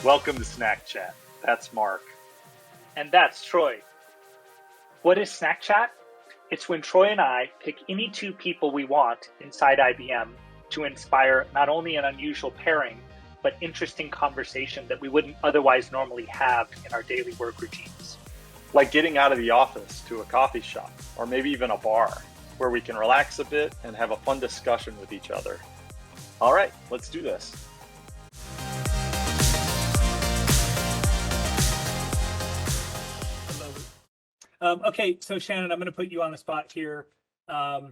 Welcome to Snack Chat. That's Mark. And that's Troy. What is Snack Chat? It's when Troy and I pick any two people we want inside IBM to inspire not only an unusual pairing, but interesting conversation that we wouldn't otherwise normally have in our daily work routines. Like getting out of the office to a coffee shop, or maybe even a bar, where we can relax a bit and have a fun discussion with each other. All right, let's do this. Okay, so Shannon, I'm going to put you on the spot here. Now,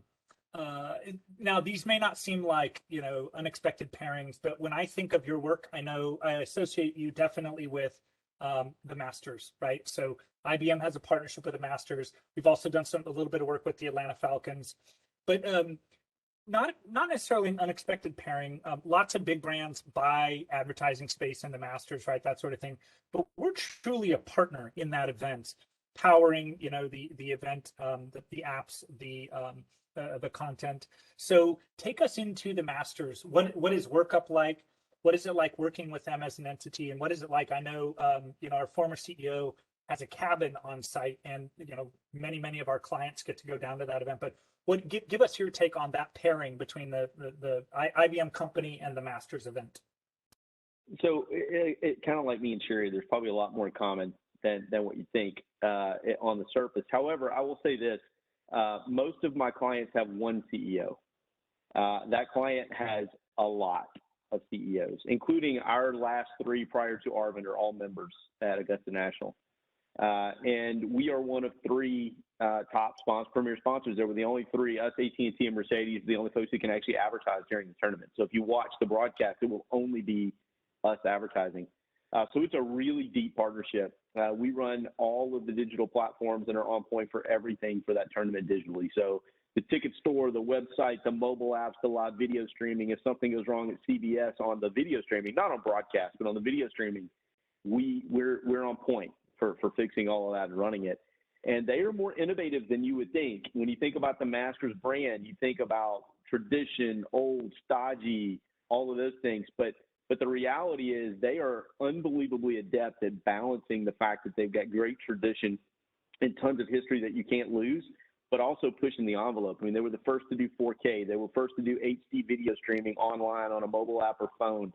these may not seem like, unexpected pairings, but when I think of your work, I know I associate you definitely with the Masters, right? So IBM has a partnership with the Masters. We've also done a little bit of work with the Atlanta Falcons, but not necessarily an unexpected pairing. Lots of big brands buy advertising space in the Masters, right? That sort of thing. But we're truly a partner in that event, powering the event, the apps, the content. So take us into the Masters. What is workup like? What is it like working with them as an entity, and what is it like? I know our former CEO has a cabin on site, and many of our clients get to go down to that event. But give us your take on that pairing between the IBM company and the Masters event. So it kind of like me and Sherry, there's probably a lot more in common than what you think on the surface. However, I will say this, most of my clients have one CEO. That client has a lot of CEOs, including our last three prior to Arvind are all members at Augusta National. And we are one of three top premier sponsors. There were the only three, us, AT&T, and Mercedes, the only folks who can actually advertise during the tournament. So if you watch the broadcast, it will only be us advertising. So it's a really deep partnership. We run all of the digital platforms and are on point for everything for that tournament digitally. So the ticket store, the website, the mobile apps, the live video streaming. If something goes wrong at CBS on the video streaming, not on broadcast, but on the video streaming, we're on point for fixing all of that and running it. And they are more innovative than you would think. When you think about the Masters brand, you think about tradition, old, stodgy, all of those things. But the reality is they are unbelievably adept at balancing the fact that they've got great tradition and tons of history that you can't lose, but also pushing the envelope. I mean, they were the first to do 4K. They were first to do HD video streaming online on a mobile app or phone.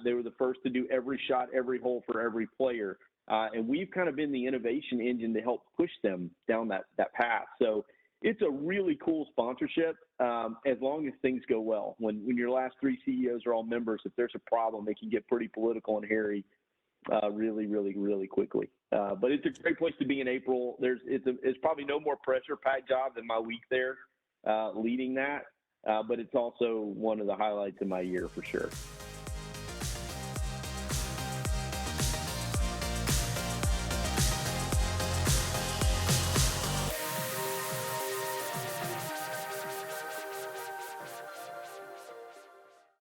They were the first to do every shot, every hole for every player. And we've kind of been the innovation engine to help push them down that path. So it's a really cool sponsorship as long as things go well. When your last three CEOs are all members, if there's a problem, they can get pretty political and hairy really quickly. But it's a great place to be in April. It's probably no more pressure-packed job than my week there leading that, but it's also one of the highlights of my year for sure.